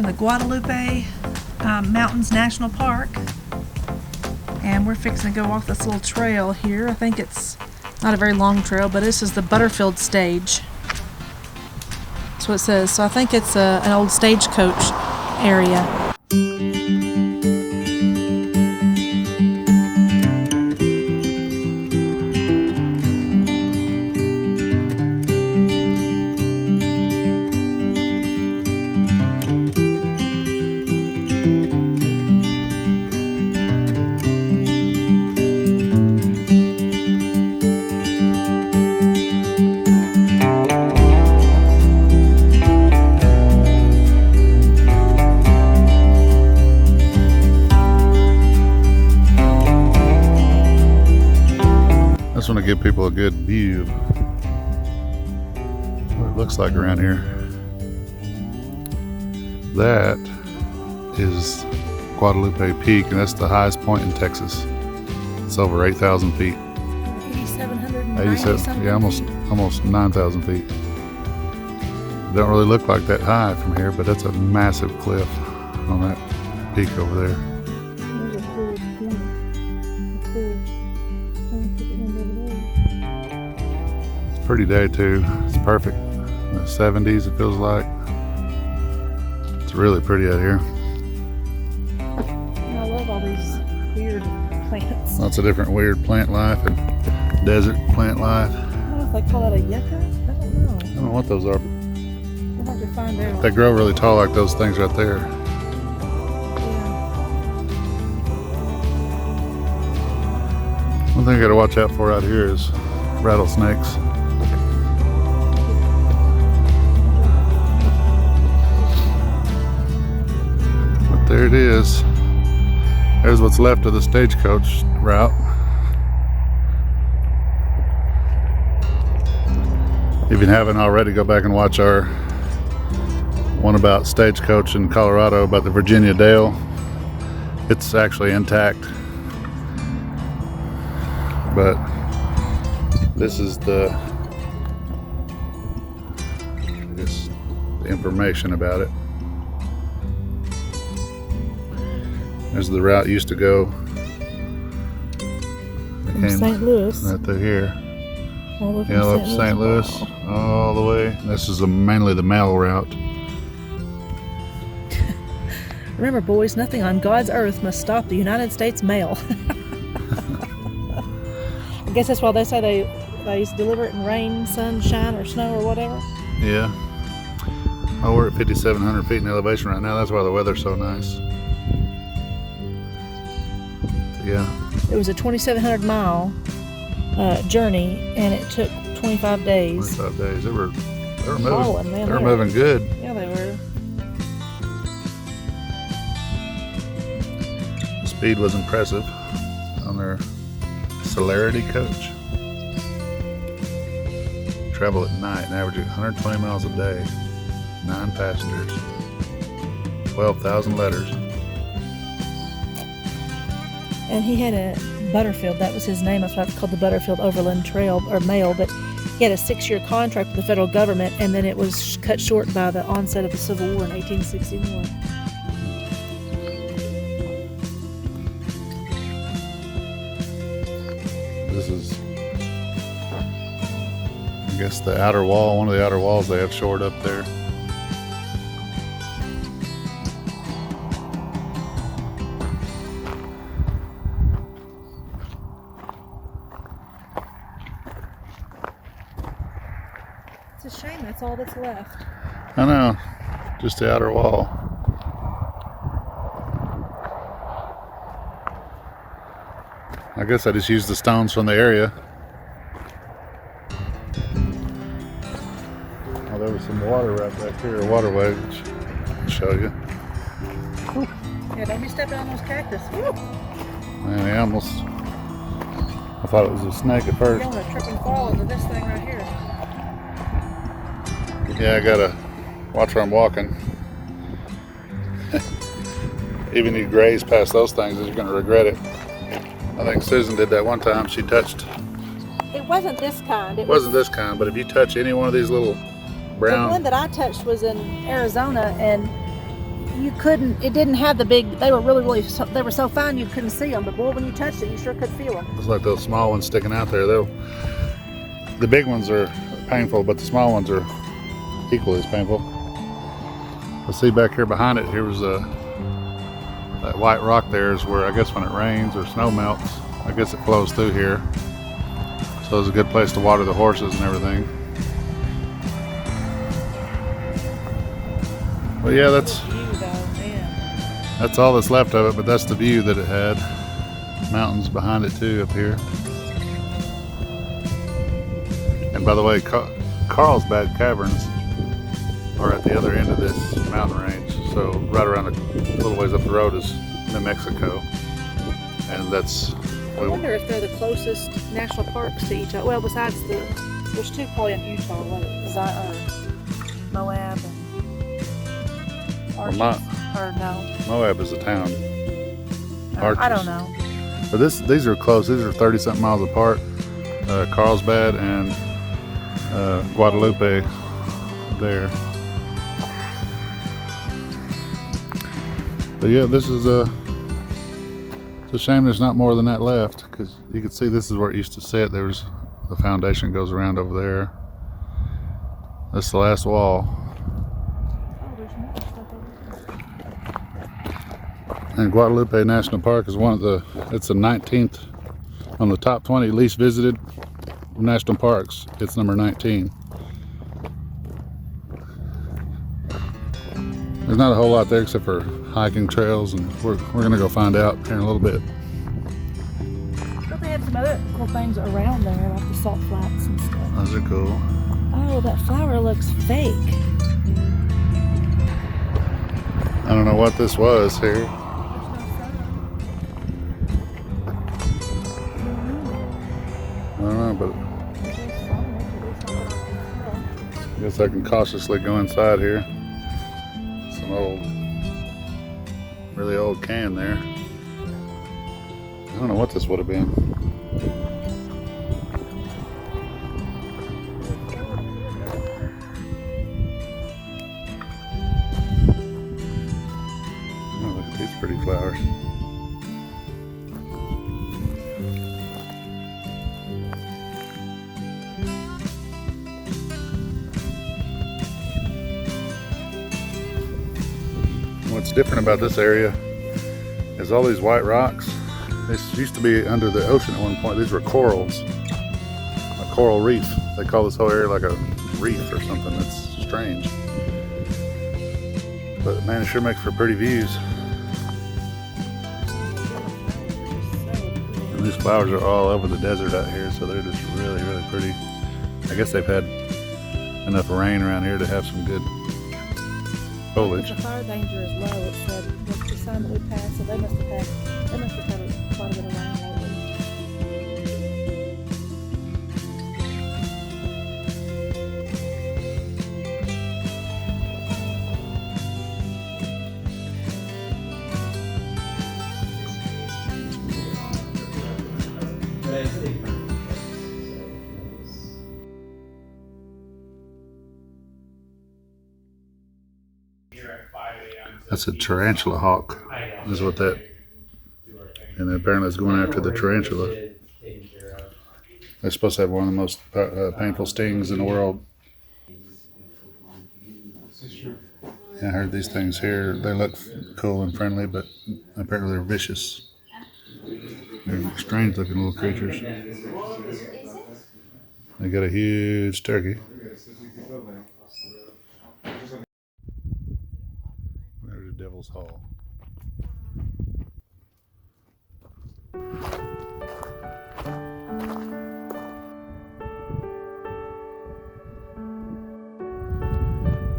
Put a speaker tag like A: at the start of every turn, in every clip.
A: in the Guadalupe Mountains National Park, and we're fixing to go off this little trail here. I think it's not a very long trail, but this is the Butterfield stage. That's what it says. So I think it's an old stagecoach area.
B: I just want to give people a good view of what it looks like around here. That is Guadalupe Peak, and that's the highest point in Texas. It's over 8,000 feet.
A: 8,790 something.
B: Yeah, almost 9,000 feet. Don't really look like that high from here, but that's a massive cliff on that peak over there.
A: There's a cool point.
B: It's a pretty day too. It's perfect. In the 70s it feels like. It's really pretty out here.
A: I love all these weird plants.
B: Lots of different weird plant life and desert plant life.
A: I don't know if they call that a yucca. I don't know.
B: I don't know what those are, but
A: We'll have to find out.
B: they grow really tall like those things right there.
A: Yeah.
B: One thing I gotta watch out for out here is rattlesnakes. But there it is. There's what's left of the stagecoach route. If you haven't already, go back and watch our one about stagecoach in Colorado about the Virginia Dale. It's actually intact. But this is the information about it. There's the route used to go
A: From St. Louis.
B: right through here.
A: All the way
B: Yeah,
A: from
B: up St. Louis, all the way. This is mainly the mail route.
A: Remember, boys, nothing on God's earth must stop the United States mail. I guess that's why they say they used to deliver it in rain, sunshine, or snow, or whatever.
B: Yeah. Oh, we're at 5,700 feet in elevation right now. That's why the weather's so nice. Yeah.
A: It was a 2,700 mile journey, and it took 25 days.
B: 25 days. They were moving.
A: Hauling, man,
B: They were moving good.
A: Yeah, they were.
B: The speed was impressive on their Celerity coach. Travel at night and average 120 miles a day. 9 passengers. 12,000 letters.
A: And he had a Butterfield, that was his name. That's why it's called the Butterfield Overland Trail or Mail. But he had a 6-year contract with the federal government, and then it was cut short by the onset of the Civil War in 1861.
B: This is, I guess, the outer wall, one of the outer walls they have shored up there.
A: It's a shame that's all that's left.
B: I know, just the outer wall. I guess I just used the stones from the area. Oh, there was some water right back here, a waterway, which I'll show you.
A: Yeah, don't be stepping on those cactus. Woo!
B: Man, I thought it was a snake at
A: You
B: first.
A: don't want to trip and fall into this thing right here.
B: Yeah, I gotta watch where I'm walking. Even you graze past those things, you're gonna regret it. I think Susan did that one time. She touched.
A: It wasn't this kind.
B: It wasn't this kind, but if you touch any one of these little brown.
A: The one that I touched was in Arizona, and you couldn't. It didn't have the big. They were really. They were so fine you couldn't see them. But boy, when you touched it, you sure could feel them.
B: It's like those small ones sticking out there. The big ones are painful, but the small ones are equally as painful. Let's see back here behind it. Here was that white rock there is where I guess when it rains or snow melts, I guess it flows through here. So it's a good place to water the horses and everything. But yeah, that's all that's left of it, but that's the view that it had. Mountains behind it too up here. And by the way, Carlsbad Caverns are at the other end of this mountain range. So right around a little ways up the road is New Mexico. And that's...
A: I wonder if they're the closest national parks to each other. Well, besides there's two probably in Utah, Moab and Arches, or no?
B: Moab is a town.
A: I don't know.
B: But these are close. These are 30-something miles apart. Carlsbad and Guadalupe there. But yeah, this is it's a shame there's not more than that left, because you can see this is where it used to sit. There's the foundation goes around over there. That's the last wall. And Guadalupe National Park is it's the 19th on the top 20 least visited national parks. It's number 19. There's not a whole lot there except for hiking trails, and we're gonna go find out here in a little bit.
A: But they had some other cool things around there, like the salt flats and stuff.
B: Those are cool.
A: Oh, that flower looks fake.
B: I don't know what this was here. I don't know, but I guess I can cautiously go inside here. Some really old can there. I don't know what this would have been. Oh, look at these pretty flowers. What's different about this area is all these white rocks. This used to be under the ocean at one point. These were corals, a coral reef. They call this whole area like a reef or something. That's strange. But man, it sure makes for pretty views. And these flowers are all over the desert out here, so they're just really, really pretty. I guess they've had enough rain around here to have some good foliage.
A: The fire danger is low. It said what's the sign that we passed, so they must have had quite a bit of rain lately.
B: That's a tarantula hawk, is what that, and apparently it's going after the tarantula. They're supposed to have one of the most painful stings in the world. Yeah, I heard these things here, they look cool and friendly, but apparently they're vicious. They're strange looking little creatures. They got a huge turkey. There's Devil's Hall.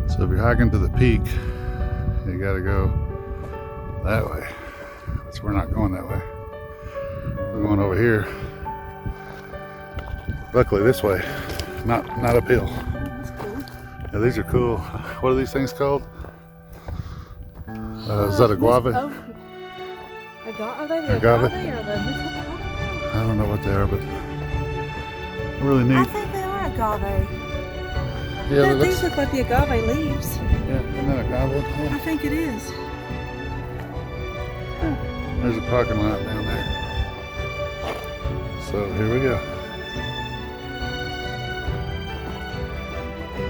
B: So if you're hiking to the peak, you gotta go that way. So we're not going that way. We're going over here. Luckily this way, not uphill. Yeah, these are cool. What are these things called? Is that a guava?
A: Are they the agave or the?
B: I don't know what they are, but really neat.
A: I think they are agave.
B: Yeah,
A: These look like the agave leaves.
B: Yeah, isn't that agave? Yeah.
A: I think it is.
B: There's a parking lot down there. So here we go.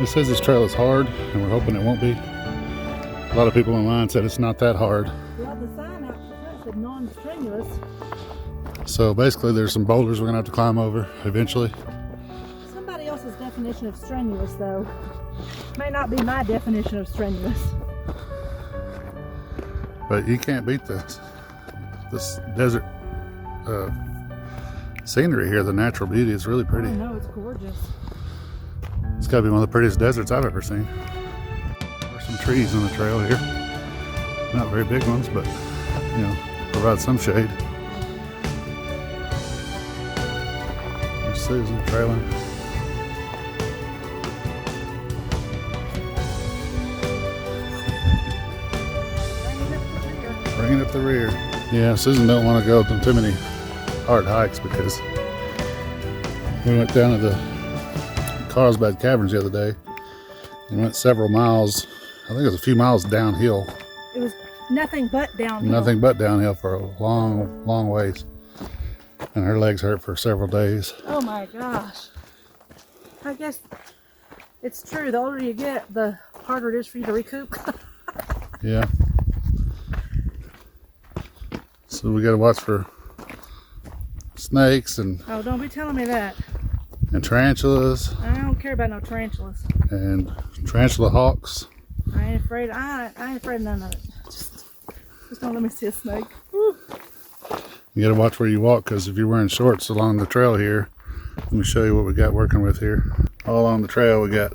B: It says this trail is hard, and we're hoping it won't be. A lot of people online said it's not that hard.
A: Well, the sign out front said non-strenuous.
B: So basically there's some boulders we're gonna have to climb over eventually.
A: Somebody else's definition of strenuous, though, may not be my definition of strenuous.
B: But you can't beat this desert scenery here. The natural beauty is really pretty.
A: Oh no, it's gorgeous.
B: It's gotta be one of the prettiest deserts I've ever seen. There's some trees on the trail here. Not very big ones, but you know, provide some shade. There's Susan trailing. Bringing up the rear. Yeah, Susan don't want to go on too many hard hikes because we went down to the Carlsbad Caverns the other day and went several miles. I think it was a few miles downhill.
A: It was nothing but downhill.
B: Nothing but downhill for a long, long ways. And her legs hurt for several days.
A: Oh my gosh. I guess it's true. The older you get, the harder it is for you to recoup.
B: Yeah. So we gotta watch for snakes and
A: Oh, don't be telling me that.
B: tarantulas
A: I don't care about no tarantulas.
B: and tarantula hawks.
A: I ain't afraid. I ain't afraid of none of it. Just don't let me see a snake. Woo.
B: You gotta watch where you walk because if you're wearing shorts along the trail here, let me show you what we got working with here. All along the trail we got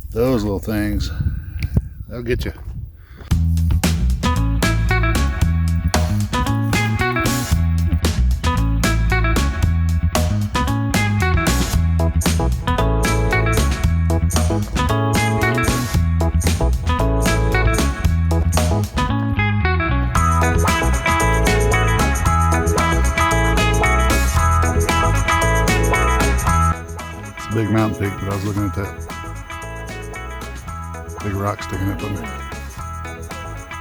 B: those little things. They'll get you. Big mountain peak, but I was looking at that big rock sticking up on it.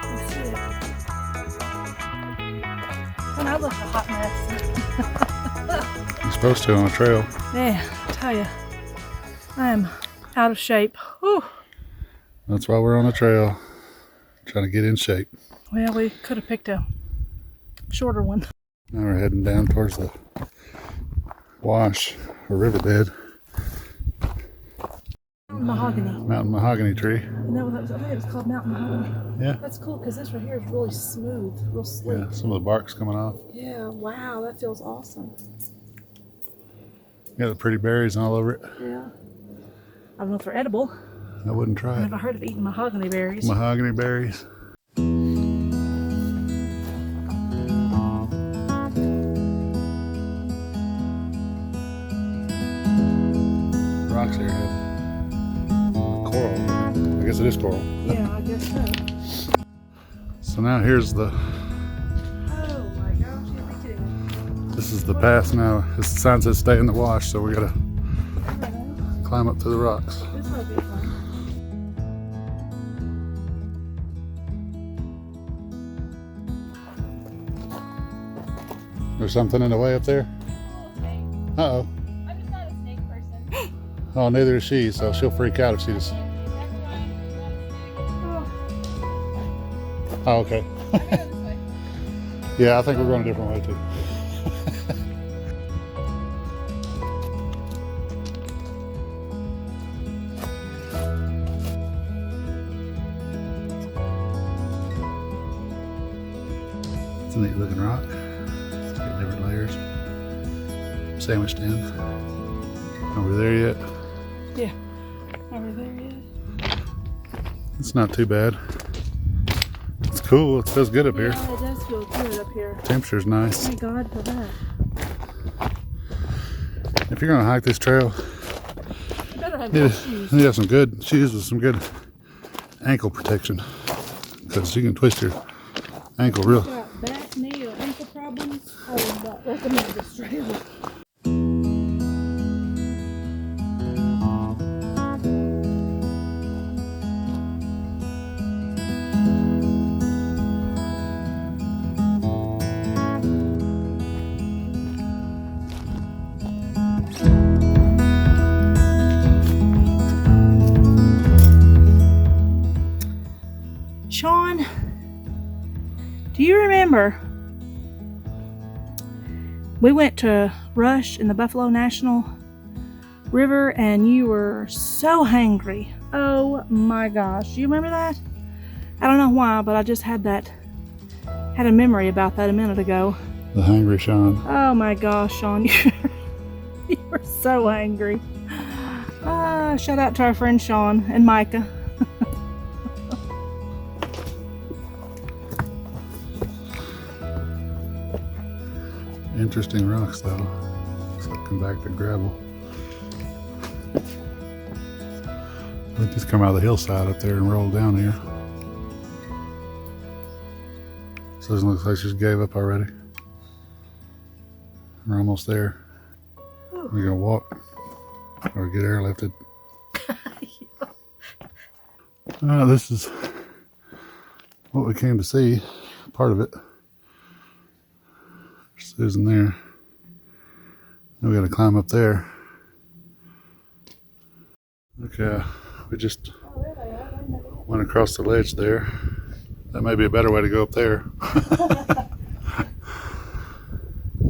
A: Let's see it. And I look a hot mess.
B: You're supposed to on a trail.
A: Yeah, I tell you, I am out of shape. Whew.
B: That's why we're on a trail, trying to get in shape.
A: Well, we could have picked a shorter one.
B: Now we're heading down towards the wash or riverbed.
A: Mahogany.
B: Mountain mahogany tree.
A: And that was, I think it was called mountain mahogany.
B: Yeah.
A: That's cool because this right here is really smooth, real sleek.
B: Yeah, some of the bark's coming off.
A: Yeah, wow, that feels awesome.
B: Got the pretty berries all over it.
A: Yeah. I don't know if they're edible.
B: I wouldn't try
A: I've
B: it.
A: never heard of eating mahogany berries.
B: Mahogany berries. Rocks here have coral. I guess it is coral.
A: Yeah, I guess so.
B: So now here's the,
A: Oh my gosh, yeah, me too.
B: this is the path now. This sign says stay in the wash, so we gotta climb up to the rocks.
A: This might be fun.
B: There's something in the way up there? Uh-oh.
C: I'm just not a snake person.
B: Oh, neither is she, so she'll freak out if she just... Oh, okay. Yeah, I think we're going a different way too. It's a neat looking rock. It's got different layers sandwiched in. Are we there yet?
A: Yeah. Are we there yet?
B: It's not too bad. It's cool. It feels good up here.
A: Yeah, it does feel good up here.
B: Temperature's nice.
A: Thank God for that.
B: If you're gonna hike this trail,
A: You better have
B: you
A: good shoes.
B: need to have some good shoes with some good ankle protection, because you can twist your ankle real.
A: Got back, knee, or ankle problems, I would not recommend this trail. Sean, do you remember we went to Rush in the Buffalo National River and you were so hangry? Oh my gosh, do you remember that? I don't know why, but I just had a memory about that a minute ago.
B: The hungry Sean.
A: Oh my gosh, Sean, you were so angry. Shout out to our friend Sean and Micah.
B: Interesting rocks though. Looks like come back to gravel. They just come out of the hillside up there and roll down here. So it looks like she just gave up already. We're almost there. We're gonna walk or get airlifted. This is what we came to see. Part of it. Susan there. Now we gotta climb up there. Okay, we just went across the ledge there. That may be a better way to go up there.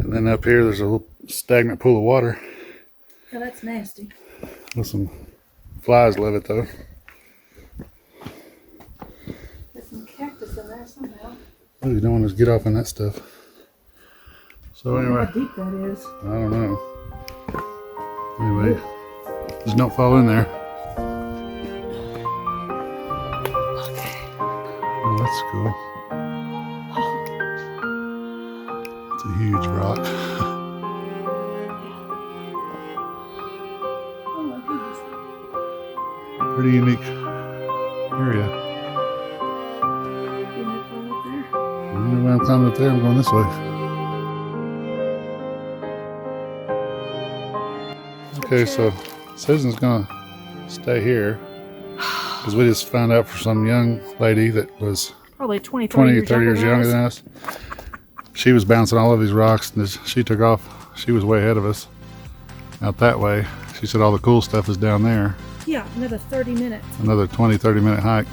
B: And then up here there's a little stagnant pool of water.
A: Yeah, that's nasty.
B: With some flies love it though.
A: There's some cactus in there somehow.
B: Oh, you don't want to get off in that stuff. So anyway,
A: How deep that is.
B: I don't know. Anyway, just don't fall in there. Oh, that's cool. It's a huge rock. Pretty unique area.
A: You want to climb up there?
B: I'm climbing up there. I'm going this way. Okay, so Susan's gonna stay here because we just found out from some young lady that was
A: Probably 20,
B: 20, 30 years younger than us. She was bouncing all of these rocks and she took off. She was way ahead of us out that way. She said all the cool stuff is down there.
A: Yeah, another 30 minutes.
B: Another 20, 30-minute hike.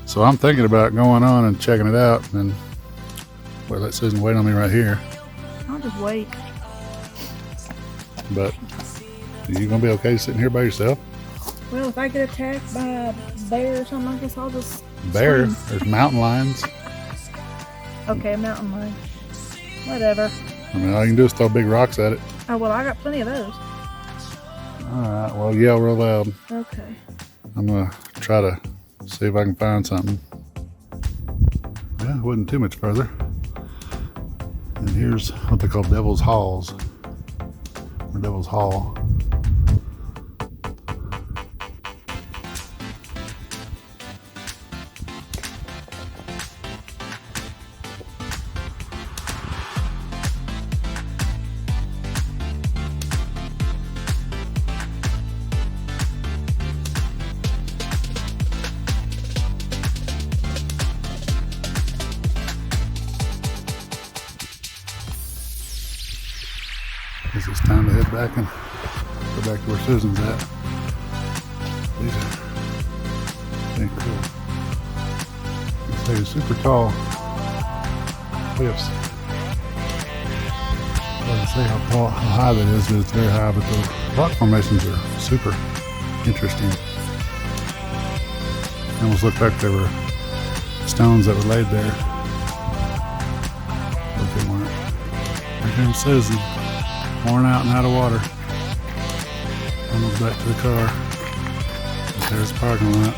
B: So I'm thinking about going on and checking it out, and well, let Susan wait on me right here.
A: I'll just wait.
B: But are you gonna be okay sitting here by yourself?
A: Well, if I get attacked by a bear or something, I guess I'll just
B: Bear?
A: scream.
B: There's mountain lions.
A: Okay, a mountain lion. Whatever.
B: I mean, all you can do is throw big rocks at it.
A: Oh, well, I got plenty of those.
B: Alright, well, yell real loud.
A: Okay.
B: I'm gonna try to see if I can find something. Yeah, it wasn't too much further. And here's what they call Devil's Halls. Or Devil's Hall. Guess it's time to head back and go back to where Susan's at. These are pretty cool. These are super tall cliffs. I don't say how high that is, but it's very high. But the rock formations are super interesting. They almost look like they were stones that were laid there. But they weren't. Here comes Susan. Worn out and out of water. Almost back to the car. There's the parking lot.